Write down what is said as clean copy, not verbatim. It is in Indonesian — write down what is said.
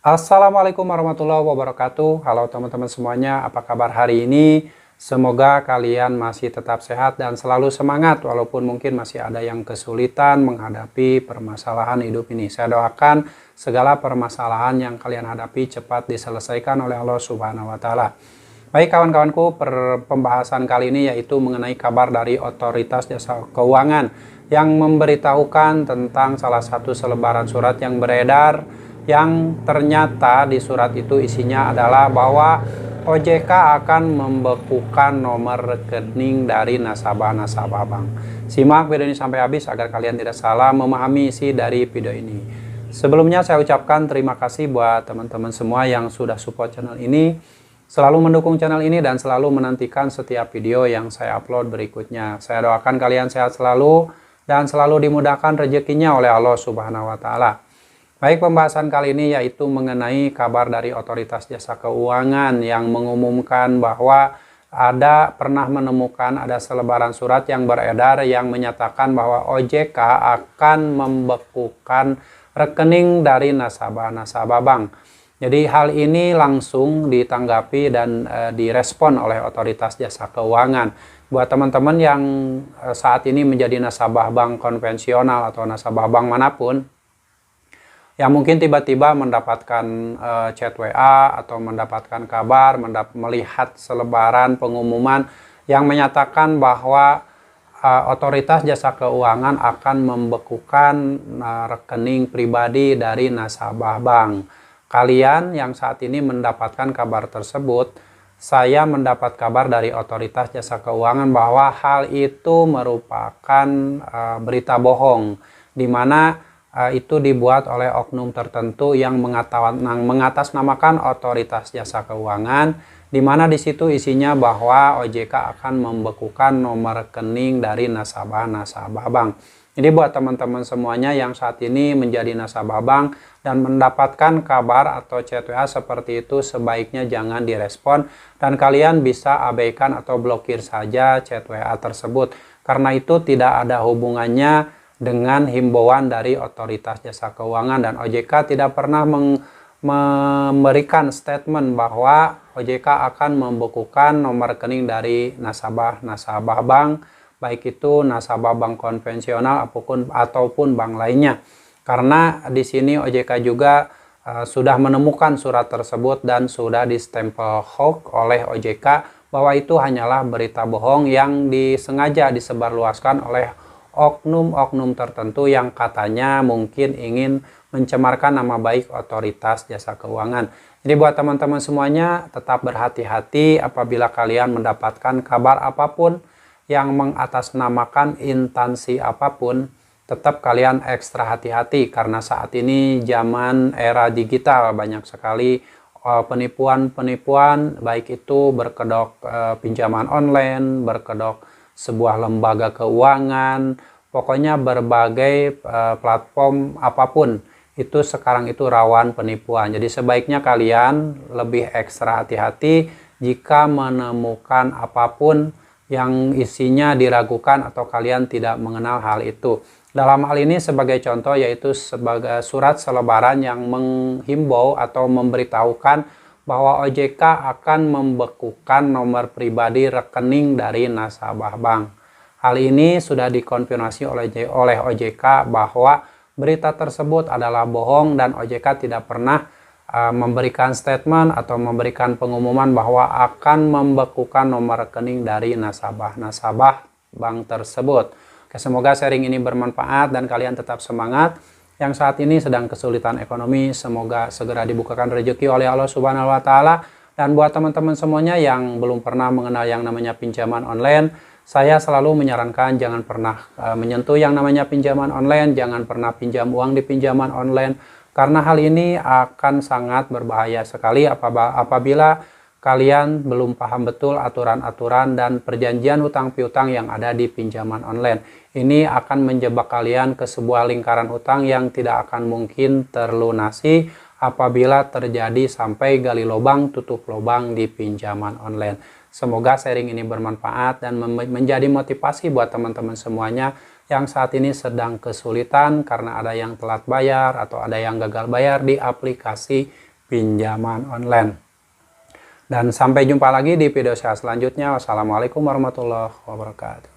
Assalamualaikum warahmatullahi wabarakatuh. Halo teman-teman semuanya, apa kabar hari ini? Semoga kalian masih tetap sehat dan selalu semangat walaupun mungkin masih ada yang kesulitan menghadapi permasalahan hidup ini. Saya doakan segala permasalahan yang kalian hadapi cepat diselesaikan oleh Allah Subhanahu wa taala. Baik kawan-kawanku, pembahasan kali ini yaitu mengenai kabar dari Otoritas Jasa Keuangan yang memberitahukan tentang salah satu selebaran surat yang beredar, yang ternyata di surat itu isinya adalah bahwa OJK akan membekukan nomor rekening dari nasabah-nasabah bank. Simak video ini sampai habis agar kalian tidak salah memahami isi dari video ini. Sebelumnya saya ucapkan terima kasih buat teman-teman semua yang sudah support channel ini, selalu mendukung channel ini dan selalu menantikan setiap video yang saya upload berikutnya. Saya doakan kalian sehat selalu dan selalu dimudahkan rezekinya oleh Allah Subhanahu wa taala. Baik, pembahasan kali ini yaitu mengenai kabar dari Otoritas Jasa Keuangan yang mengumumkan bahwa pernah menemukan ada selebaran surat yang beredar yang menyatakan bahwa OJK akan membekukan rekening dari nasabah-nasabah bank. Jadi hal ini langsung ditanggapi dan direspon oleh Otoritas Jasa Keuangan. Buat teman-teman yang saat ini menjadi nasabah bank konvensional atau nasabah bank manapun, yang mungkin tiba-tiba mendapatkan chat WA atau mendapatkan kabar, melihat selebaran pengumuman yang menyatakan bahwa Otoritas Jasa Keuangan akan membekukan rekening pribadi dari nasabah bank. Kalian yang saat ini mendapatkan kabar tersebut, saya mendapat kabar dari Otoritas Jasa Keuangan bahwa hal itu merupakan berita bohong, di mana itu dibuat oleh oknum tertentu yang mengatasnamakan Otoritas Jasa Keuangan, di mana di situ isinya bahwa OJK akan membekukan nomor rekening dari nasabah-nasabah bank. Jadi buat teman-teman semuanya yang saat ini menjadi nasabah bank dan mendapatkan kabar atau chat WA seperti itu, sebaiknya jangan direspon dan kalian bisa abaikan atau blokir saja chat WA tersebut, karena itu tidak ada hubungannya dengan himbauan dari Otoritas Jasa Keuangan, dan OJK tidak pernah memberikan statement bahwa OJK akan membekukan nomor rekening dari nasabah-nasabah bank, baik itu nasabah bank konvensional ataupun bank lainnya. Karena di sini OJK juga sudah menemukan surat tersebut dan sudah distempel hoax oleh OJK bahwa itu hanyalah berita bohong yang disengaja disebarluaskan oleh oknum-oknum tertentu yang katanya mungkin ingin mencemarkan nama baik Otoritas Jasa Keuangan. Jadi buat teman-teman semuanya, tetap berhati-hati apabila kalian mendapatkan kabar apapun yang mengatasnamakan instansi apapun, tetap kalian ekstra hati-hati karena saat ini zaman era digital, banyak sekali penipuan-penipuan, baik itu berkedok pinjaman online, berkedok sebuah lembaga keuangan, pokoknya berbagai platform apapun itu sekarang itu rawan penipuan. Jadi sebaiknya kalian lebih ekstra hati-hati jika menemukan apapun yang isinya diragukan atau kalian tidak mengenal hal itu. Dalam hal ini sebagai contoh yaitu sebagai surat selebaran yang menghimbau atau memberitahukan bahwa OJK akan membekukan nomor pribadi rekening dari nasabah bank. Hal ini sudah dikonfirmasi oleh OJK bahwa berita tersebut adalah bohong dan OJK tidak pernah memberikan statement atau memberikan pengumuman bahwa akan membekukan nomor rekening dari nasabah-nasabah bank tersebut. Oke, semoga sharing ini bermanfaat dan kalian tetap semangat. Yang saat ini sedang kesulitan ekonomi, semoga segera dibukakan rezeki oleh Allah Subhanahu wa taala. Dan buat teman-teman semuanya yang belum pernah mengenal yang namanya pinjaman online, saya selalu menyarankan jangan pernah menyentuh yang namanya pinjaman online, jangan pernah pinjam uang di pinjaman online, karena hal ini akan sangat berbahaya sekali apabila kalian belum paham betul aturan-aturan dan perjanjian hutang piutang yang ada di pinjaman online. Ini akan menjebak kalian ke sebuah lingkaran hutang yang tidak akan mungkin terlunasi apabila terjadi sampai gali lubang tutup lubang di pinjaman online. Semoga sharing ini bermanfaat dan menjadi motivasi buat teman-teman semuanya yang saat ini sedang kesulitan karena ada yang telat bayar atau ada yang gagal bayar di aplikasi pinjaman online. Dan sampai jumpa lagi di video saya selanjutnya. Wassalamualaikum warahmatullahi wabarakatuh.